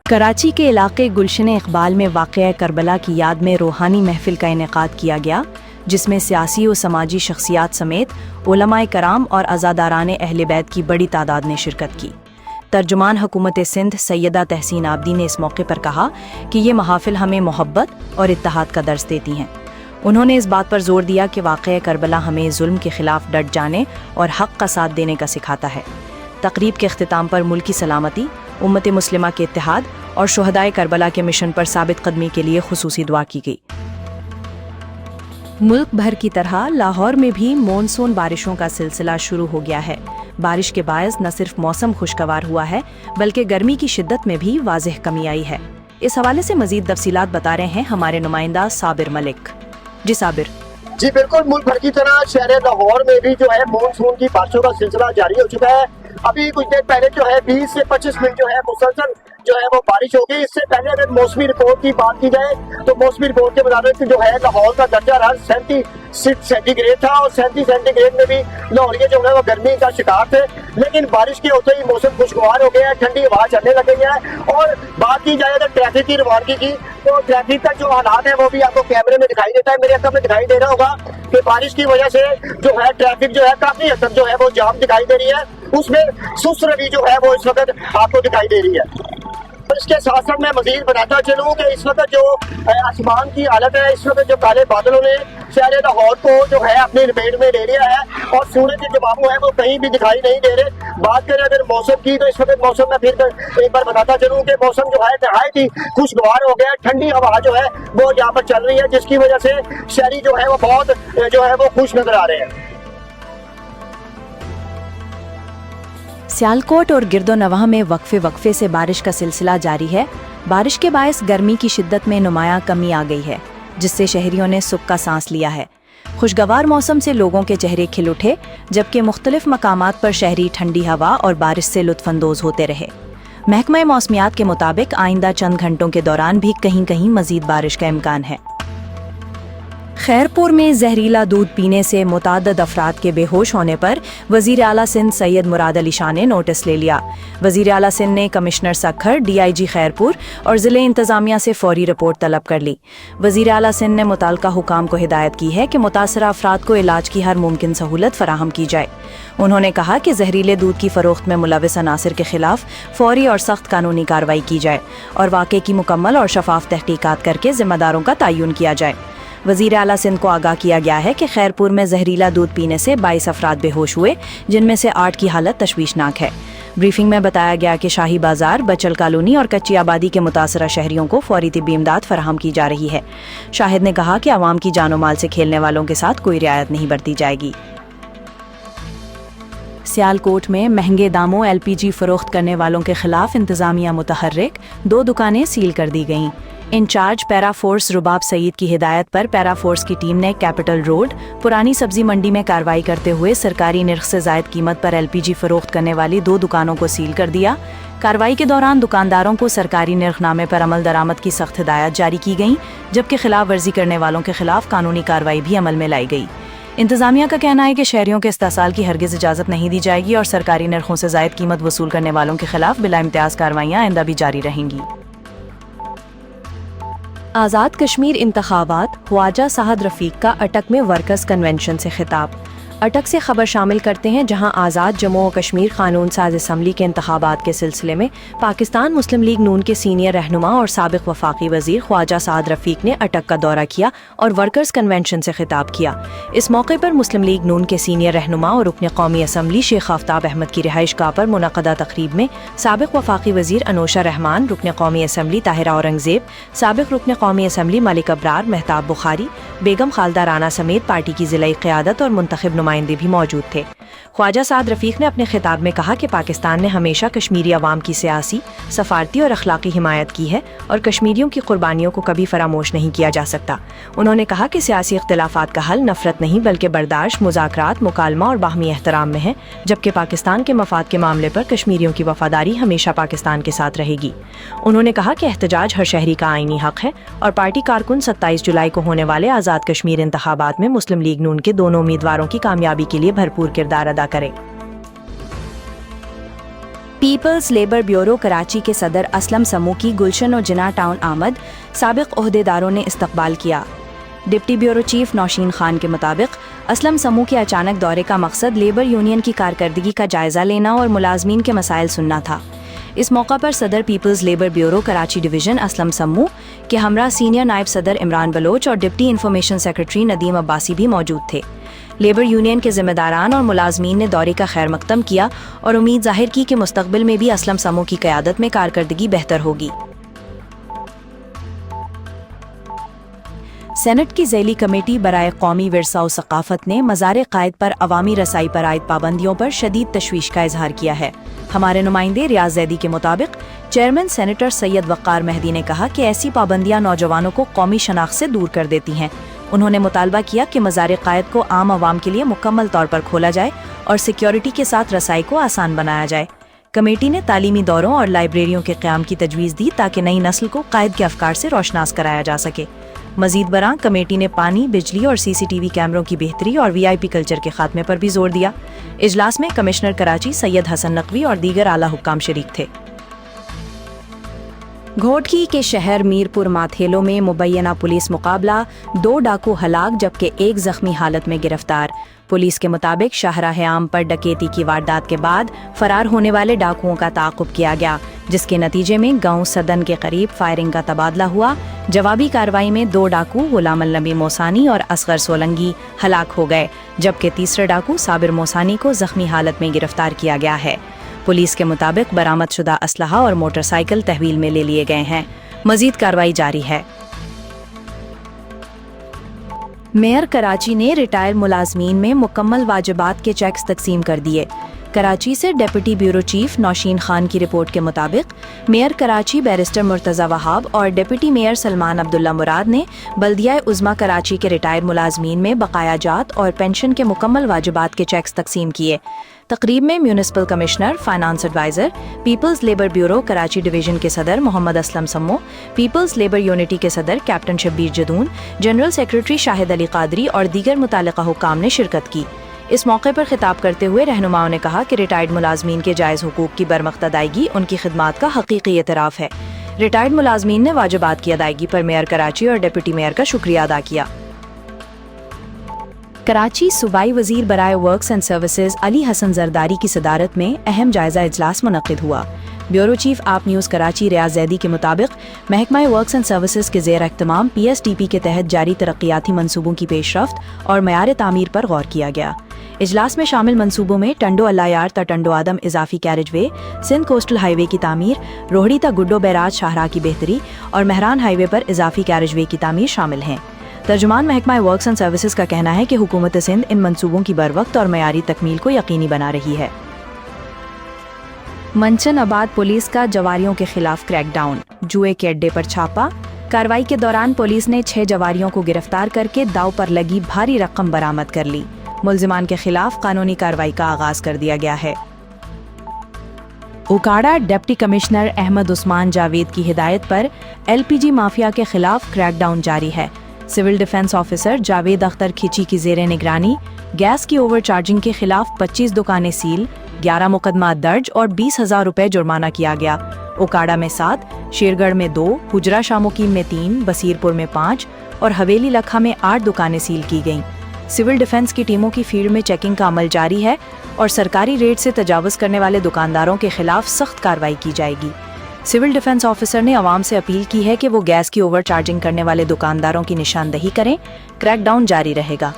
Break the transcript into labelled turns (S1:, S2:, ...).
S1: कराची के इलाके गुलशन इकबाल में वाक़या करबला की याद में रूहानी महफिल का इनेकाद किया गया, जिसमें सियासी और समाजी शख्सियात समेत उलमाए कराम और अज़ादारान अहले बैत की बड़ी तादाद ने शिरकत की। तर्जुमान हुकूमत सिंध सैयदा तहसीन आबदी ने इस मौके पर कहा कि ये महाफिल हमें मोहब्बत और इत्तेहाद का दर्स देती हैं। उन्होंने इस बात पर जोर दिया कि वाक़या करबला हमें जुल्म के खिलाफ डट जाने और हक़ का साथ देने का सिखाता है। तकरीब के अख्तिताम पर मुल्क की सलामती, उम्मत मुस्लिमा के इत्तेहाद और शुहदाए करबला के मिशन पर साबित कदमी के लिए खुसूसी दुआ की गई। मुल्क भर की तरह लाहौर में भी मॉनसून बारिशों का सिलसिला शुरू हो गया है। बारिश के बायस न सिर्फ मौसम खुशगवार हुआ है, बल्कि गर्मी की शिद्दत में भी वाज़ेह कमी आई है। इस हवाले से मजीद तफसीलात बता रहे हैं हमारे नुमाइंदा साबिर मलिक। जी साबिर।
S2: जी बिल्कुल, मुल्क भर की तरह शहर लाहौर में भी जो है मॉनसून की बारिशों का सिलसिला जारी हो चुका है। अभी कुछ देर पहले जो है 20 से 25 मिनट जो है मुसलसल जो है वो बारिश होगी। इससे पहले अगर मौसमी रिपोर्ट की बात की जाए तो मौसमी रिपोर्ट के मुताबिक जो है लाहौर का दर्जा रहा 37 सेंटीग्रेड था और 37 सेंटीग्रेड में भी लाहौरिये जो है वो गर्मी का शिकार थे। लेकिन बारिश के होते ही मौसम खुशगवार हो गया है, ठंडी हवा चलने लग गई है। और बात की जाए अगर ट्रैफिक की रवानगी की तो ट्रैफिक का जो हालात है वो भी आपको कैमरे में दिखाई देता है। मेरे अक्ल में दिखाई दे रहा होगा कि बारिश की वजह से जो है ट्रैफिक जो है काफी हद तक जो है वो जाम दिखाई दे रही है। उसमें सुस्त रवि जो है वो इस वक्त आपको दिखाई दे रही है। इसके साथ साथ मैं मजीद बताता चलूँ कि इस वक्त जो आसमान की हालत है, इस वक्त जो काले बादलों ने शहर लाहौर को जो है अपनी लपेट में ले लिया है और सूरज के जवाब है वो कहीं भी दिखाई नहीं दे रहे। बात करें अगर मौसम की तो इस वक्त मौसम में फिर एक बार बताता चलूँ कि मौसम जो है नहायत ही खुशगवार हो गया। ठंडी हवा जो है वो यहाँ पर चल रही है, जिसकी वजह से शहरी जो है वो बहुत जो है वो खुश नजर आ रहे हैं।
S1: सियालकोट और गिरदोनवाह में वक्फे से बारिश का सिलसिला जारी है। बारिश के बायस गर्मी की शिद्दत में नुमायां कमी आ गई है, जिससे शहरियों ने सुख का सांस लिया है। खुशगवार मौसम से लोगों के चेहरे खिल उठे, जबकि मुख्तलिफ मकामात पर शहरी ठंडी हवा और बारिश से लुत्फानंदोज होते रहे। महकमा मौसमियात के मुताबिक आइंदा चंद घंटों के दौरान भी कहीं कहीं मजीद बारिश का इम्कान है। खैरपुर में जहरीला दूध पीने से मुताद्दद अफराद के बेहोश होने पर वज़ीर आला सिंध सैयद मुराद अली शाह ने नोटिस ले लिया। वज़ीर आला सिंध ने कमिश्नर सखर, DIG खैरपुर और ज़िले इंतज़ामिया से फौरी रिपोर्ट तलब कर ली। वज़ीर आला सिंध ने मुताल्लिका हुकाम को हिदायत की है कि मुतासरा अफराद को इलाज की हर मुमकिन सहूलत फराहम की जाए। उन्होंने कहा कि जहरीले दूध की फ़रोख्त में मुलविस अनासिर के खिलाफ फौरी और सख्त कानूनी कार्रवाई की जाए और वाक़े की मुकम्मल और शफाफ तहकीकात करके ज़िम्मेदारों का तयन किया जाए। वज़ीर आला सिंध को आगाह किया गया है कि खैरपुर में जहरीला दूध पीने से 22 अफराद बेहोश हुए, जिनमें से 8 की हालत तशवीशनाक है। ब्रीफिंग में बताया गया कि शाही बाजार, बचल कॉलोनी और कच्ची आबादी के मुतासरा शहरियों को फौरी तिब्बी इमदाद फराहम की जा रही है। शाहिद ने कहा कि आवाम की जानो माल से खेलने वालों के साथ कोई रियायत नहीं बरती जाएगी। सियालकोट में महंगे दामों LPG फरोख्त करने वालों के खिलाफ इंतजामिया मुतहर्रिक, 2 दुकानें सील कर दी गईं। इंचार्ज पैरा फोर्स रुबाब सईद की हिदायत पर पैरा फोर्स की टीम ने कैपिटल रोड पुरानी सब्जी मंडी में कार्रवाई करते हुए सरकारी निर्ख से जायद कीमत पर LPG फरोख्त करने वाली 2 दुकानों को सील कर दिया। कार्रवाई के दौरान दुकानदारों को सरकारी निर्खनामे पर अमल दरामद की सख्त हिदायत जारी की गई, जबकि खिलाफ वर्जी करने वालों के खिलाफ कानूनी कार्रवाई भी अमल में लाई गई। इंतजामिया का कहना है कि शहरियों के इस्तेसाल की हरगिज इजाज़त नहीं दी जाएगी और सरकारी निर्खों से जायद कीमत वसूल करने वालों के खिलाफ बिला इम्तियाज कार्रवाइयाँ आइंदा भी जारी रहेंगी। आज़ाद कश्मीर इंतखाबात, ख्वाजा साहद रफ़ीक का अटक में वर्कर्स कन्वेंशन से खिताब। अटक से खबर शामिल करते हैं, जहां आज़ाद जम्मू और कश्मीर कानून साज असम्बली के इंतखाबात के सिलसिले में पाकिस्तान मुस्लिम लीग नून के सीनियर रहनुमा और साबिक वफाकी वज़ीर ख्वाजा साहद रफ़ीक ने अटक का दौरा किया और वर्कर्स कन्वेंशन से खिताब किया। इस मौके पर मुस्लिम लीग नून के सीनियर रहनुमा और रुकन कौमी असम्बली शेख आफ्ताब अहमद की रिहाइश गाह पर मुनक़दा तक़रीब में साबिक वफाकी वज़ीर अनोशा रहमान, रुकन कौमी असम्बली ताहिरा औरंगज़ेब, साबिक रुकन कौमी असम्बली मलिक अब्रार, मेहताब बुखारी, बेगम खालदा राना समेत पार्टी की ज़िलाई क़यादत और मुंतखब नुमाइंदे भी मौजूद थे। ख्वाजा साद रफ़ीक ने अपने खिताब में कहा कि पाकिस्तान ने हमेशा कश्मीरी अवाम की सियासी, सफारती और अखलाकी हिमायत की है और कश्मीरियों की कुर्बानियों को कभी फरामोश नहीं किया जा सकता। उन्होंने कहा कि सियासी इख्तिलाफात का हल नफरत नहीं बल्कि बर्दाश्त, मुज़ाकरात, मुकालमा और बाहमी एहतराम में है, जबकि पाकिस्तान के मफाद के मामले पर कश्मीरियों की वफादारी हमेशा पाकिस्तान के साथ रहेगी। उन्होंने कहा कि एहतजाज हर शहरी का आईनी हक है और पार्टी कारकुन 27 जुलाई को होने वाले आज़ाद कश्मीर इंतखाबात में मुस्लिम लीग नून के दोनों उम्मीदवारों की कामयाबी के लिए भरपूर किरदार अदा करें। पीपल्स लेबर ब्यूरो कराची के सदर असलम समू की गुलशन और जिना टाउन आमद साबिक ओहदेदारों ने इस्तकबाल किया। Deputy bureau chief Nausheen Khan के मुताबिक असलम समू के अचानक दौरे का मकसद लेबर यूनियन की कारकर्दगी का जायजा लेना और मुलाजमीन के मसाइल सुनना था। इस मौका पर सदर People's labour bureau Karachi division Aslam Samoo के हमरा सीनियर नायब सदर इमरान बलोच और deputy information secretary Nadeem Abbasi भी मौजूद थे। लेबर यूनियन के जिम्मेदारान और मुलाजमीन ने दौरे का खैर मकदम किया और उम्मीद जाहिर की कि मुस्तकबिल में भी असलम समू की क़यादत में कारकर्दगी बेहतर होगी। सेनेट की ज़ैली कमेटी बराए कौमी विरसा और सकाफत ने मज़ार क़ायद पर अवामी रसाई पर आयद पाबंदियों पर शदीद तशवीश का इजहार किया है। हमारे नुमाइंदे रियाज जैदी के मुताबिक चेयरमैन सेनेटर सैयद वक़ार मेहदी ने कहा कि ऐसी पाबंदियां नौजवानों को कौमी शनाख्त से दूर कर देती हैं। उन्होंने मुतालबा किया कि मज़ार क़ायद को आम आवाम के लिए मुकम्मल तौर पर खोला जाए और सिक्योरिटी के साथ रसाई को आसान बनाया जाए। कमेटी ने तालीमी दौरों और लाइब्रेरियों के क़याम की तजवीज़ दी ताकि नई नस्ल को क़ायद के अफकार से रोशनास कराया जा सके। मजीद बरां कमेटी ने पानी, बिजली और CCTV कैमरों की बेहतरी और VIP कल्चर के खात्मे पर भी जोर दिया। इजलास में कमिश्नर कराची सैयद हसन नकवी और दीगर आला हुक्काम शरीक थे। घोटकी के शहर मीरपुर माथेलो में मुबैना पुलिस मुकाबला, 2 डाकू हलाक जबकि 1 जख्मी हालत में गिरफ्तार। पुलिस के मुताबिक शाहराह आम पर डकैती की वारदात के बाद फरार होने वाले डाकुओं का ताक़ुब किया गया, जिसके नतीजे में गांव सदन के करीब फायरिंग का तबादला हुआ। जवाबी कार्रवाई में 2 डाकू गुलाम नबी मोसानी और असगर सोलंगी हलाक हो गए, जबकि तीसरे डाकू साबिर मोसानी को जख्मी हालत में गिरफ्तार किया गया है। पुलिस के मुताबिक बरामदशुदा असलहा और मोटरसाइकिल तहवील में ले लिए गए हैं। मजीद कार्रवाई जारी है। मेयर कराची ने रिटायर मुलाजमीन में मुकम्मल वाजिबात के चेक्स तकसीम कर दिए। कराची से deputy bureau chief Nausheen Khan की रिपोर्ट के मुताबिक मेयर कराची बैरिस्टर मुर्तज़ा वहाब और डिप्टी मेयर सलमान अब्दुल्ला मुराद ने बल्दिया उज़्मा कराची के रिटायर मुलाजमीन में बकाया जात और पेंशन के मुकम्मल वाजिबात के चेक्स तकसीम किए। तकरीब में municipal commissioner, finance adviser, People's labour bureau Karachi division के सदर Mohammad Aslam Sammo, People's labour unity के सदर captain Shabbir Jadoon, general secretary Shahid Ali Qadri और दीगर मुतालिका हुक्काम ने शिरकत की। इस मौके पर खिताब करते हुए रहनुमाओं ने कहा कि रिटायर्ड मुलाजमीन के जायज़ हुकूक की बरमख्त अदायगी उनकी खिदमात का हकीकी एतराफ़ है। रिटायर्ड मुलाजमीन ने वाजिबात की अदायगी पर मेयर कराची और डिप्टी मेयर का शुक्रिया अदा किया। कराची सूबाई वजीर बराए works and services Ali Hasan Zardari की सदारत में अहम जायजा इजलास मुनक्किद हुआ। Bureau chief Aap news Karachi Riaz Zaidi के मुताबिक महकमा वर्क्स एंड सर्विसेज के ज़ेर एहतमाम PSDP के तहत जारी तरक्याती मनसूबों की पेशरफ्त और मयार तामीर पर गौर किया गया। इजलास में शामिल मनसूबों में टंडो अल्लायार ता टंडो आदम इजाफी carriage way, Sindh coastal highway की तामीर, रोहड़ी ता गुड्डो बैराज शाहराह की बेहतरी और महरान हाईवे पर इजाफी कैरेज वे की तामीर शामिल हैं। तर्जुमान महकमा वर्क्स एंड सर्विसेज का कहना है कि हुकूमत सिंध इन मनसूबों की बरवक्त और मयारी तकमील को यकीनी बना रही है। मंचन आबाद पुलिस का जवारियों के खिलाफ क्रैकडाउन, जुए के अड्डे पर छापा। कार्रवाई के दौरान पुलिस ने 6 जवारियों को गिरफ्तार करके दाव पर लगी भारी रकम बरामद कर ली। मुल्जिमान के खिलाफ कानूनी कार्रवाई का आगाज कर दिया गया है। उकाड़ा डिप्टी कमिश्नर अहमद उस्मान जावेद की हिदायत पर LPG माफिया के खिलाफ क्रैकडाउन जारी है। Civil defence officer Javed Akhtar Khichi की ज़ेरे निगरानी गैस की ओवर चार्जिंग के खिलाफ 25 दुकानें सील, 11 मुकदमा दर्ज और 20,000 रुपए जुर्माना किया गया। उकाड़ा में 7, शेरगढ़ में 2, हुजरा शामुकीम में 3, बसीरपुर में 5 और हवेली लखा में 8 दुकानें सील की गईं। सिविल डिफेंस की टीमों की फील्ड में चेकिंग का अमल जारी है और सरकारी रेट से तजावुज करने वाले दुकानदारों के खिलाफ सख्त कार्रवाई की जाएगी। सिविल डिफेंस ऑफिसर ने आवाम से अपील की है कि वो गैस की ओवर चार्जिंग करने वाले दुकानदारों की निशानदही करें। क्रैकडाउन जारी रहेगा।